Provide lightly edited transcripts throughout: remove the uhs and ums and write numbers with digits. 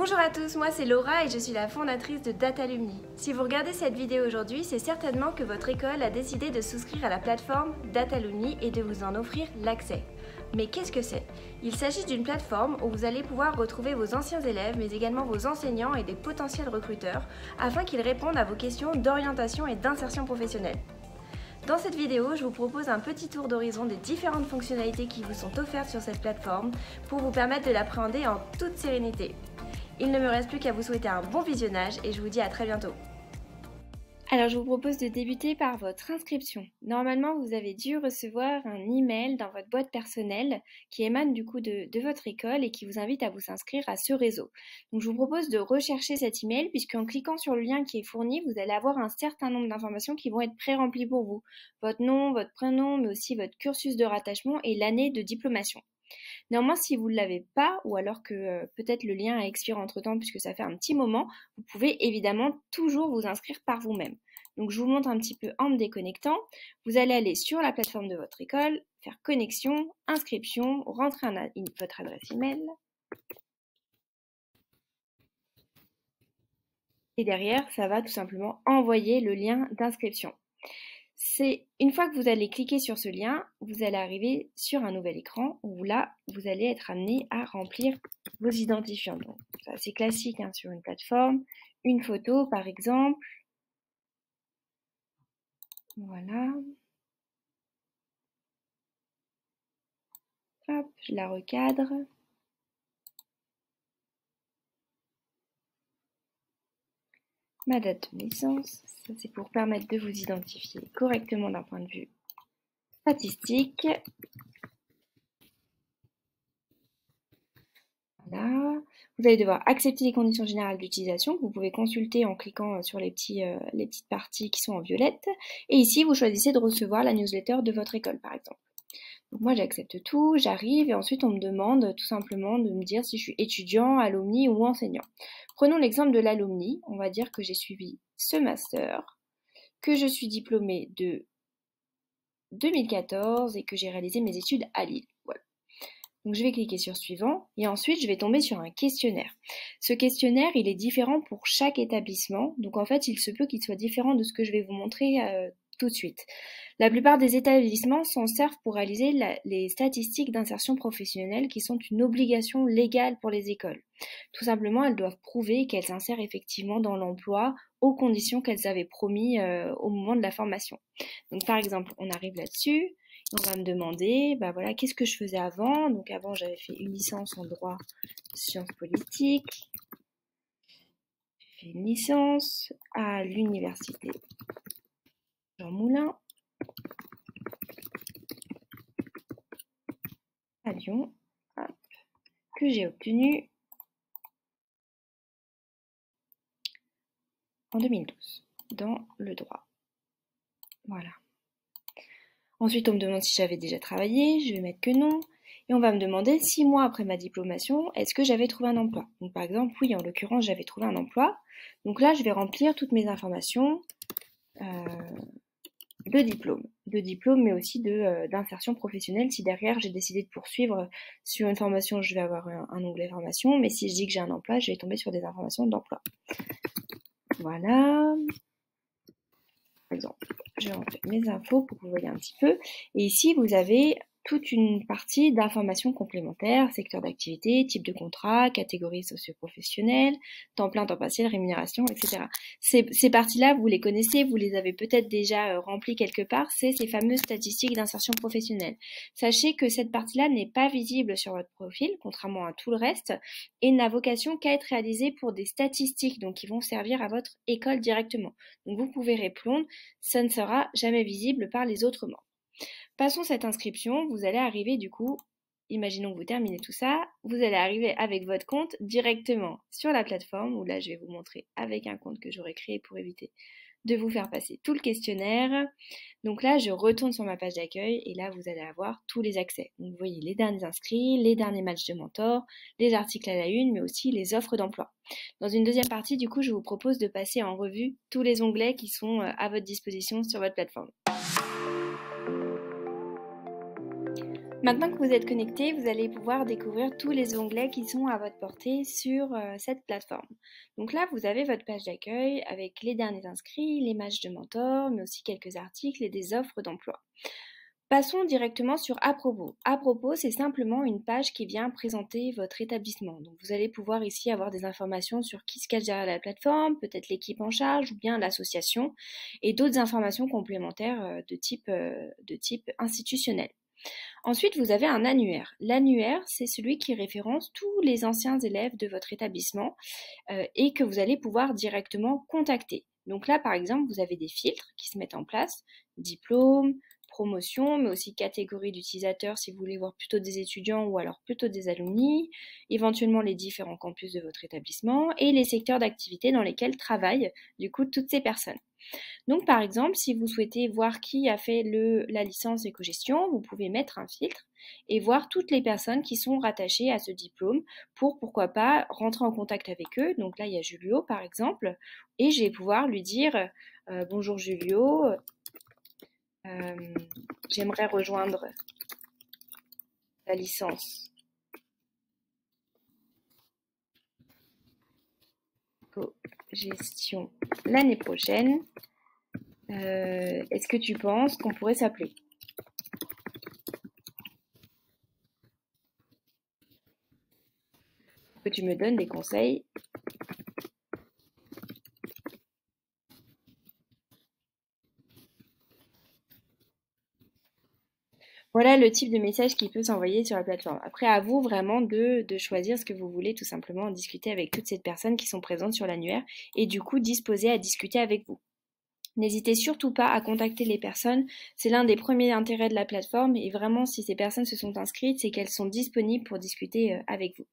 Bonjour à tous, moi c'est Laura et je suis la fondatrice de Datalumni. Si vous regardez cette vidéo aujourd'hui, c'est certainement que votre école a décidé de souscrire à la plateforme Datalumni et de vous en offrir l'accès. Mais qu'est-ce que c'est? Il s'agit d'une plateforme où vous allez pouvoir retrouver vos anciens élèves, mais également vos enseignants et des potentiels recruteurs, afin qu'ils répondent à vos questions d'orientation et d'insertion professionnelle. Dans cette vidéo, je vous propose un petit tour d'horizon des différentes fonctionnalités qui vous sont offertes sur cette plateforme pour vous permettre de l'appréhender en toute sérénité. Il ne me reste plus qu'à vous souhaiter un bon visionnage et je vous dis à très bientôt. Alors je vous propose de débuter par votre inscription. Normalement, vous avez dû recevoir un email dans votre boîte personnelle qui émane du coup de votre école et qui vous invite à vous inscrire à ce réseau. Donc je vous propose de rechercher cet email puisqu'en cliquant sur le lien qui est fourni, vous allez avoir un certain nombre d'informations qui vont être pré-remplies pour vous. Votre nom, votre prénom, mais aussi votre cursus de rattachement et l'année de diplomation. Néanmoins, si vous ne l'avez pas, ou alors que peut-être le lien a expiré entre-temps puisque ça fait un petit moment, vous pouvez évidemment toujours vous inscrire par vous-même. Donc je vous montre un petit peu en me déconnectant. Vous allez aller sur la plateforme de votre école, faire connexion, inscription, rentrer votre adresse email. Et derrière, ça va tout simplement envoyer le lien d'inscription. Une fois que vous allez cliquer sur ce lien, vous allez arriver sur un nouvel écran où là, vous allez être amené à remplir vos identifiants. Donc, c'est assez classique sur une plateforme. Une photo, par exemple. Voilà. Hop, je la recadre. Ma date de naissance, ça c'est pour permettre de vous identifier correctement d'un point de vue statistique. Voilà. Vous allez devoir accepter les conditions générales d'utilisation que vous pouvez consulter en cliquant sur les petites parties qui sont en violette. Et ici, vous choisissez de recevoir la newsletter de votre école, par exemple. Donc moi, j'accepte tout, j'arrive et ensuite on me demande tout simplement de me dire si je suis étudiant, alumni ou enseignant. Prenons l'exemple de l'alumni. On va dire que j'ai suivi ce master, que je suis diplômée de 2014 et que j'ai réalisé mes études à Lille. Voilà. Donc je vais cliquer sur suivant et ensuite je vais tomber sur un questionnaire. Ce questionnaire, il est différent pour chaque établissement. Donc en fait, il se peut qu'il soit différent de ce que je vais vous montrer tout de suite. La plupart des établissements s'en servent pour réaliser les statistiques d'insertion professionnelle qui sont une obligation légale pour les écoles. Tout simplement, elles doivent prouver qu'elles s'insèrent effectivement dans l'emploi aux conditions qu'elles avaient promis au moment de la formation. Donc par exemple, on arrive là-dessus. On va me demander, voilà, qu'est-ce que je faisais avant? Donc avant, j'avais fait une licence en droit sciences politiques. J'ai fait une licence à l'université Jean Moulin à Lyon, que j'ai obtenue en 2012 dans le droit. Voilà. Ensuite, on me demande si j'avais déjà travaillé, je vais mettre que non. Et on va me demander 6 mois après ma diplomation, est-ce que j'avais trouvé un emploi? Donc par exemple, oui, en l'occurrence, j'avais trouvé un emploi. Donc là, je vais remplir toutes mes informations de diplôme, mais aussi d'insertion professionnelle. Si derrière, j'ai décidé de poursuivre sur une formation, je vais avoir un onglet formation. Mais si je dis que j'ai un emploi, je vais tomber sur des informations d'emploi. Voilà. Par exemple, je vais rentrer mes infos pour que vous voyez un petit peu. Et ici, vous avez toute une partie d'informations complémentaires, secteur d'activité, type de contrat, catégorie socio-professionnelle, temps plein, temps partiel, rémunération, etc. Ces parties-là, vous les connaissez, vous les avez peut-être déjà remplies quelque part, c'est ces fameuses statistiques d'insertion professionnelle. Sachez que cette partie-là n'est pas visible sur votre profil, contrairement à tout le reste, et n'a vocation qu'à être réalisée pour des statistiques, donc qui vont servir à votre école directement. Donc vous pouvez répondre, ça ne sera jamais visible par les autres membres. Passons cette inscription, vous allez arriver du coup, imaginons que vous terminez tout ça, vous allez arriver avec votre compte directement sur la plateforme, où là je vais vous montrer avec un compte que j'aurais créé pour éviter de vous faire passer tout le questionnaire. Donc là je retourne sur ma page d'accueil et là vous allez avoir tous les accès. Donc vous voyez les derniers inscrits, les derniers matchs de mentor, les articles à la une, mais aussi les offres d'emploi. Dans une deuxième partie, du coup, je vous propose de passer en revue tous les onglets qui sont à votre disposition sur votre plateforme. Maintenant que vous êtes connecté, vous allez pouvoir découvrir tous les onglets qui sont à votre portée sur cette plateforme. Donc là, vous avez votre page d'accueil avec les derniers inscrits, les matchs de mentors, mais aussi quelques articles et des offres d'emploi. Passons directement sur À propos. À propos, c'est simplement une page qui vient présenter votre établissement. Donc vous allez pouvoir ici avoir des informations sur qui se cache derrière la plateforme, peut-être l'équipe en charge ou bien l'association, et d'autres informations complémentaires de type institutionnel. Ensuite, vous avez un annuaire. L'annuaire, c'est celui qui référence tous les anciens élèves de votre établissement et que vous allez pouvoir directement contacter. Donc là, par exemple, vous avez des filtres qui se mettent en place, diplôme, promotion, mais aussi catégorie d'utilisateurs si vous voulez voir plutôt des étudiants ou alors plutôt des alumni, éventuellement les différents campus de votre établissement et les secteurs d'activité dans lesquels travaillent du coup toutes ces personnes. Donc par exemple, si vous souhaitez voir qui a fait la licence éco-gestion, vous pouvez mettre un filtre et voir toutes les personnes qui sont rattachées à ce diplôme pour, pourquoi pas, rentrer en contact avec eux. Donc là, il y a Julio par exemple, et je vais pouvoir lui dire bonjour Julio, j'aimerais rejoindre la licence éco-gestion l'année prochaine. Est-ce que tu penses qu'on pourrait s'appeler? Que tu me donnes des conseils. Voilà le type de message qui peut s'envoyer sur la plateforme. Après, à vous vraiment de choisir ce que vous voulez, tout simplement discuter avec toutes ces personnes qui sont présentes sur l'annuaire et du coup disposées à discuter avec vous. N'hésitez surtout pas à contacter les personnes, c'est l'un des premiers intérêts de la plateforme et vraiment si ces personnes se sont inscrites, c'est qu'elles sont disponibles pour discuter avec vous.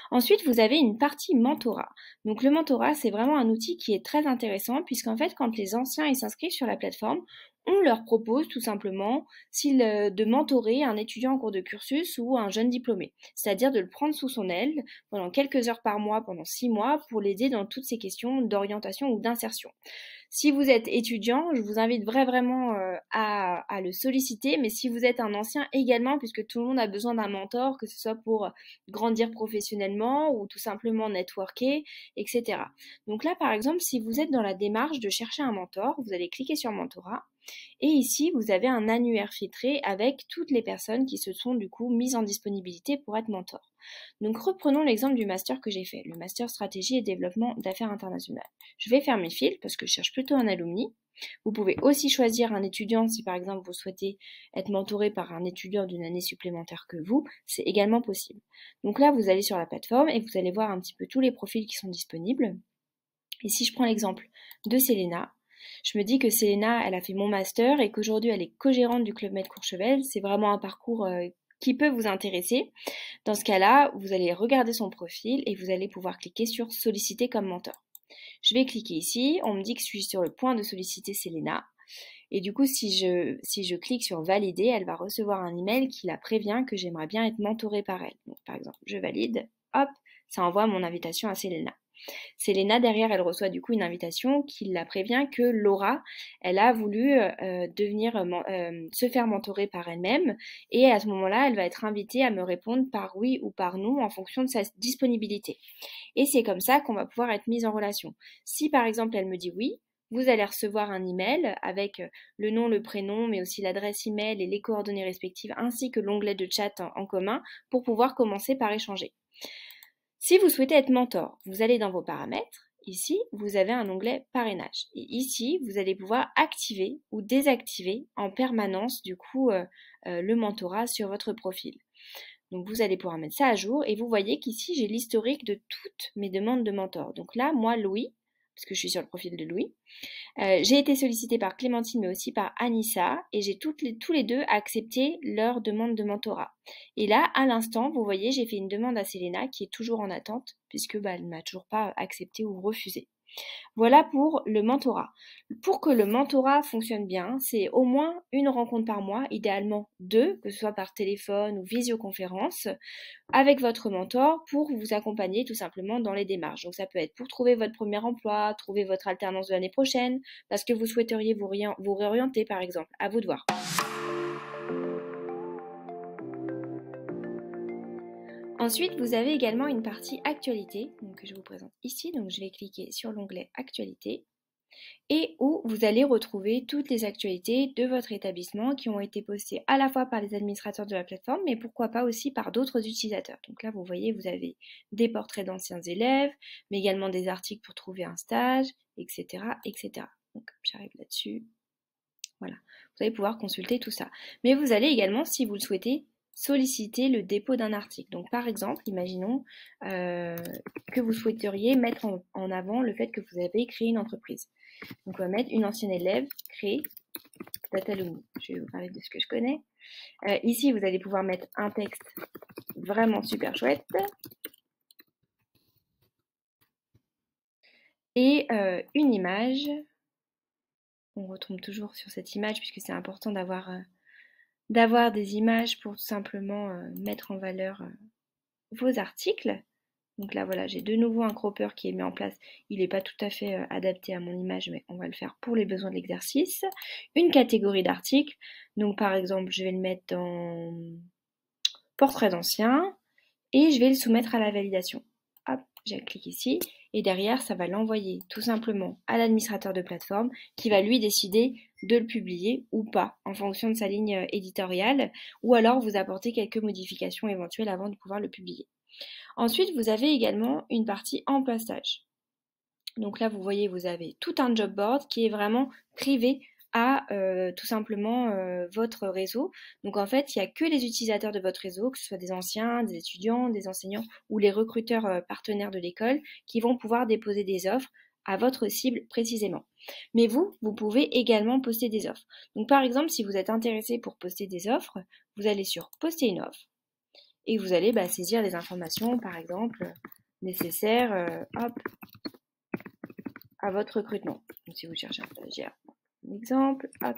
Ensuite, vous avez une partie mentorat. Donc le mentorat, c'est vraiment un outil qui est très intéressant puisqu'en fait, quand les anciens s'inscrivent sur la plateforme, on leur propose tout simplement de mentorer un étudiant en cours de cursus ou un jeune diplômé. C'est-à-dire de le prendre sous son aile pendant quelques heures par mois, pendant 6 mois, pour l'aider dans toutes ces questions d'orientation ou d'insertion. Si vous êtes étudiant, je vous invite vraiment à le solliciter, mais si vous êtes un ancien également, puisque tout le monde a besoin d'un mentor, que ce soit pour grandir professionnellement ou tout simplement networker, etc. Donc là, par exemple, si vous êtes dans la démarche de chercher un mentor, vous allez cliquer sur mentorat. Et ici, vous avez un annuaire filtré avec toutes les personnes qui se sont du coup mises en disponibilité pour être mentor. Donc reprenons l'exemple du master que j'ai fait, le master stratégie et développement d'affaires internationales. Je vais faire mes fils parce que je cherche plutôt un alumni. Vous pouvez aussi choisir un étudiant si par exemple vous souhaitez être mentoré par un étudiant d'une année supplémentaire que vous, c'est également possible. Donc là, vous allez sur la plateforme et vous allez voir un petit peu tous les profils qui sont disponibles. Et si je prends l'exemple de Selena, je me dis que Selena, elle a fait mon master et qu'aujourd'hui elle est co-gérante du Club Med Courchevel. C'est vraiment un parcours qui peut vous intéresser. Dans ce cas-là, vous allez regarder son profil et vous allez pouvoir cliquer sur solliciter comme mentor. Je vais cliquer ici, on me dit que je suis sur le point de solliciter Selena. Et du coup, si je clique sur valider, elle va recevoir un email qui la prévient que j'aimerais bien être mentorée par elle. Donc par exemple, je valide, hop, ça envoie mon invitation à Selena. Selena, derrière, elle reçoit du coup une invitation qui la prévient que Laura, elle a voulu se faire mentorer par elle-même et à ce moment-là, elle va être invitée à me répondre par oui ou par non en fonction de sa disponibilité. Et c'est comme ça qu'on va pouvoir être mise en relation. Si par exemple, elle me dit oui, vous allez recevoir un email avec le nom, le prénom, mais aussi l'adresse email et les coordonnées respectives ainsi que l'onglet de chat en commun pour pouvoir commencer par échanger. Si vous souhaitez être mentor, vous allez dans vos paramètres. Ici, vous avez un onglet parrainage. Et ici, vous allez pouvoir activer ou désactiver en permanence du coup le mentorat sur votre profil. Donc vous allez pouvoir mettre ça à jour et vous voyez qu'ici, j'ai l'historique de toutes mes demandes de mentor. Donc là, moi, Louis, parce que je suis sur le profil de Louis, j'ai été sollicitée par Clémentine mais aussi par Anissa et j'ai tous les deux accepté leur demande de mentorat. Et là, à l'instant, vous voyez, j'ai fait une demande à Selena qui est toujours en attente puisque elle ne m'a toujours pas accepté ou refusé. Voilà pour le mentorat. Pour que le mentorat fonctionne bien, c'est au moins une rencontre par mois, idéalement 2, que ce soit par téléphone ou visioconférence, avec votre mentor pour vous accompagner tout simplement dans les démarches. Donc ça peut être pour trouver votre premier emploi, trouver votre alternance de l'année prochaine, parce que vous souhaiteriez vous réorienter par exemple. À vous de voir. Ensuite, vous avez également une partie actualité, donc, que je vous présente ici. Donc je vais cliquer sur l'onglet actualité et où vous allez retrouver toutes les actualités de votre établissement qui ont été postées à la fois par les administrateurs de la plateforme, mais pourquoi pas aussi par d'autres utilisateurs. Donc là, vous voyez, vous avez des portraits d'anciens élèves, mais également des articles pour trouver un stage, etc., etc. Donc j'arrive là-dessus. Voilà, vous allez pouvoir consulter tout ça. Mais vous allez également, si vous le souhaitez, solliciter le dépôt d'un article. Donc par exemple, imaginons que vous souhaiteriez mettre en avant le fait que vous avez créé une entreprise. Donc on va mettre une ancienne élève créée Datalumni. Je vais vous parler de ce que je connais. Ici, vous allez pouvoir mettre un texte vraiment super chouette. Et une image. On retombe toujours sur cette image puisque c'est important d'avoir des images pour tout simplement mettre en valeur vos articles. Donc là, voilà, j'ai de nouveau un cropper qui est mis en place. Il n'est pas tout à fait adapté à mon image, mais on va le faire pour les besoins de l'exercice. Une catégorie d'articles. Donc par exemple, je vais le mettre dans portrait d'ancien et je vais le soumettre à la validation. Hop, j'ai cliqué ici et derrière, ça va l'envoyer tout simplement à l'administrateur de plateforme qui va lui décider de le publier ou pas en fonction de sa ligne éditoriale ou alors vous apporter quelques modifications éventuelles avant de pouvoir le publier. Ensuite, vous avez également une partie emploi stage. Donc là, vous voyez, vous avez tout un job board qui est vraiment privé à tout simplement votre réseau. Donc en fait, il n'y a que les utilisateurs de votre réseau, que ce soit des anciens, des étudiants, des enseignants ou les recruteurs partenaires de l'école qui vont pouvoir déposer des offres à votre cible précisément. Mais vous pouvez également poster des offres. Donc par exemple, si vous êtes intéressé pour poster des offres, vous allez sur poster une offre et vous allez saisir les informations, par exemple, nécessaires à votre recrutement. Donc si vous cherchez un stagiaire, un exemple, hop.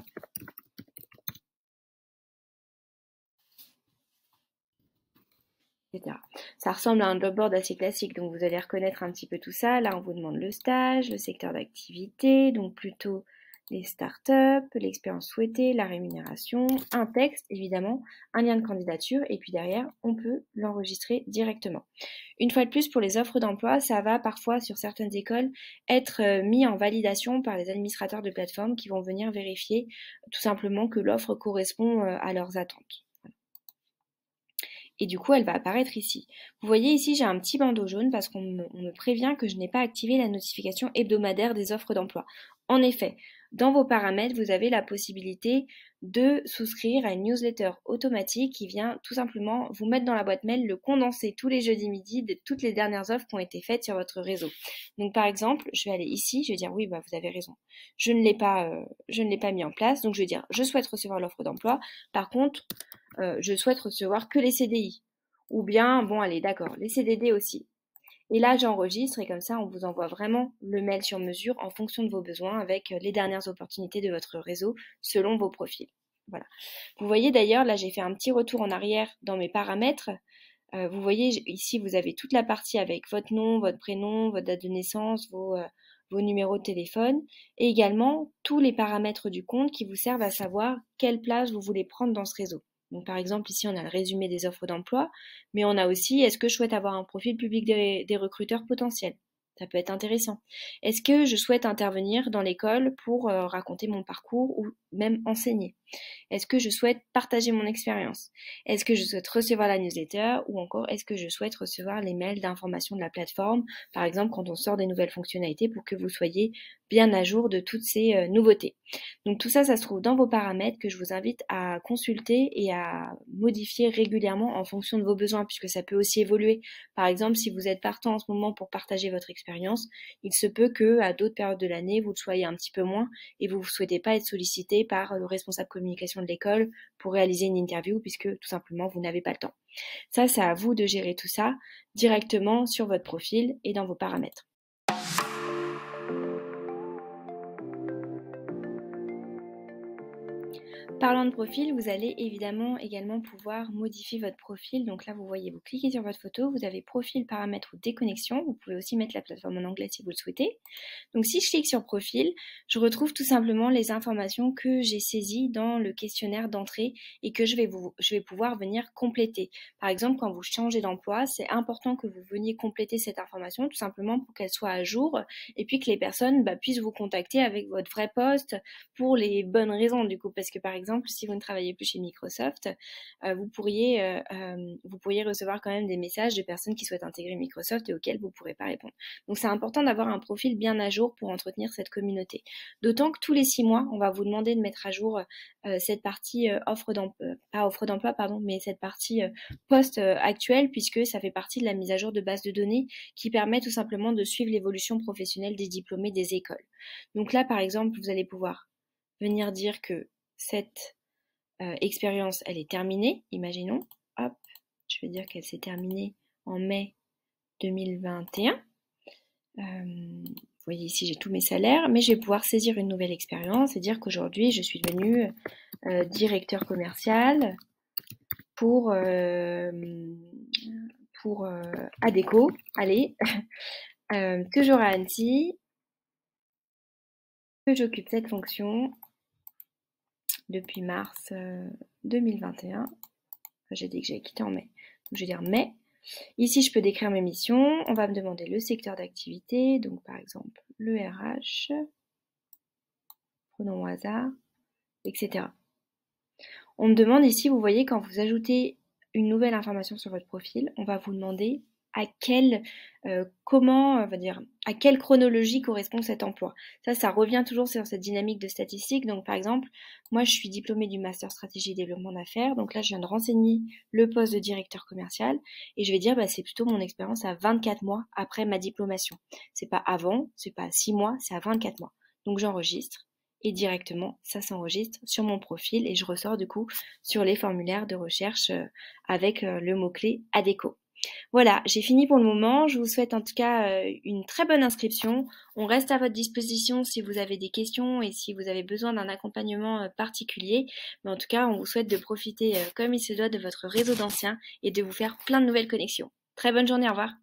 Etc. Ça ressemble à un job board assez classique, donc vous allez reconnaître un petit peu tout ça. Là, on vous demande le stage, le secteur d'activité, donc plutôt les startups, l'expérience souhaitée, la rémunération, un texte évidemment, un lien de candidature et puis derrière on peut l'enregistrer directement. Une fois de plus pour les offres d'emploi, ça va parfois sur certaines écoles être mis en validation par les administrateurs de plateforme qui vont venir vérifier tout simplement que l'offre correspond à leurs attentes. Et du coup, elle va apparaître ici. Vous voyez ici, j'ai un petit bandeau jaune parce qu'on me prévient que je n'ai pas activé la notification hebdomadaire des offres d'emploi. En effet, dans vos paramètres, vous avez la possibilité de souscrire à une newsletter automatique qui vient tout simplement vous mettre dans la boîte mail le condensé tous les jeudis midi de toutes les dernières offres qui ont été faites sur votre réseau. Donc par exemple, je vais aller ici, je vais dire oui, vous avez raison. Je ne l'ai pas mis en place, donc je vais dire je souhaite recevoir l'offre d'emploi. Par contre, je souhaite recevoir que les CDI. Ou bien, bon allez, d'accord, les CDD aussi. Et là, j'enregistre et comme ça, on vous envoie vraiment le mail sur mesure en fonction de vos besoins avec les dernières opportunités de votre réseau selon vos profils. Voilà. Vous voyez d'ailleurs, là, j'ai fait un petit retour en arrière dans mes paramètres. Vous voyez, ici, vous avez toute la partie avec votre nom, votre prénom, votre date de naissance, vos numéros de téléphone et également tous les paramètres du compte qui vous servent à savoir quelle place vous voulez prendre dans ce réseau. Donc par exemple ici on a le résumé des offres d'emploi, mais on a aussi est-ce que je souhaite avoir un profil public des recruteurs potentiels. Ça peut être intéressant. Est-ce que je souhaite intervenir dans l'école pour raconter mon parcours ou même enseigner? Est-ce que je souhaite partager mon expérience? Est-ce que je souhaite recevoir la newsletter ou encore est-ce que je souhaite recevoir les mails d'information de la plateforme, par exemple quand on sort des nouvelles fonctionnalités pour que vous soyez bien à jour de toutes ces nouveautés. Donc tout ça, ça se trouve dans vos paramètres que je vous invite à consulter et à modifier régulièrement en fonction de vos besoins puisque ça peut aussi évoluer. Par exemple, si vous êtes partant en ce moment pour partager votre expérience, il se peut que à d'autres périodes de l'année, vous le soyez un petit peu moins et vous ne souhaitez pas être sollicité par le responsable communication de l'école pour réaliser une interview puisque tout simplement vous n'avez pas le temps. Ça, c'est à vous de gérer tout ça directement sur votre profil et dans vos paramètres. Parlant de profil, vous allez évidemment également pouvoir modifier votre profil. Donc là, vous voyez, vous cliquez sur votre photo, vous avez profil, paramètres ou déconnexion. Vous pouvez aussi mettre la plateforme en anglais si vous le souhaitez. Donc si je clique sur profil, je retrouve tout simplement les informations que j'ai saisies dans le questionnaire d'entrée et que je vais pouvoir venir compléter. Par exemple, quand vous changez d'emploi, c'est important que vous veniez compléter cette information tout simplement pour qu'elle soit à jour et puis que les personnes puissent vous contacter avec votre vrai poste pour les bonnes raisons du coup. Parce que par exemple, si vous ne travaillez plus chez Microsoft, vous pourriez recevoir quand même des messages de personnes qui souhaitent intégrer Microsoft et auxquels vous ne pourrez pas répondre. Donc c'est important d'avoir un profil bien à jour pour entretenir cette communauté. D'autant que tous les 6 mois, on va vous demander de mettre à jour cette partie mais cette partie poste actuelle, puisque ça fait partie de la mise à jour de base de données qui permet tout simplement de suivre l'évolution professionnelle des diplômés des écoles. Donc là, par exemple, vous allez pouvoir venir dire que cette expérience, elle est terminée, imaginons, hop, je vais dire qu'elle s'est terminée en mai 2021. Vous voyez ici, j'ai tous mes salaires, mais je vais pouvoir saisir une nouvelle expérience et dire qu'aujourd'hui, je suis devenue directeur commercial pour Adecco, allez, toujours à Annecy, que j'occupe cette fonction depuis mars 2021. J'ai dit que j'avais quitté en mai. Donc, je vais dire mai. Ici, je peux décrire mes missions. On va me demander le secteur d'activité. Donc, par exemple, le RH. Prenons au hasard, etc. On me demande ici, vous voyez, quand vous ajoutez une nouvelle information sur votre profil, on va vous demander à quelle chronologie correspond cet emploi. Ça revient toujours sur cette dynamique de statistiques. Donc par exemple, moi je suis diplômée du Master Stratégie et Développement d'affaires, donc là je viens de renseigner le poste de directeur commercial et je vais dire c'est plutôt mon expérience à 24 mois après ma diplomation. C'est pas avant, c'est pas à 6 mois, c'est à 24 mois. Donc j'enregistre et directement ça s'enregistre sur mon profil et je ressors du coup sur les formulaires de recherche avec le mot-clé Adecco. Voilà, j'ai fini pour le moment. Je vous souhaite en tout cas une très bonne inscription. On reste à votre disposition si vous avez des questions et si vous avez besoin d'un accompagnement particulier. Mais en tout cas, on vous souhaite de profiter comme il se doit de votre réseau d'anciens et de vous faire plein de nouvelles connexions. Très bonne journée, au revoir.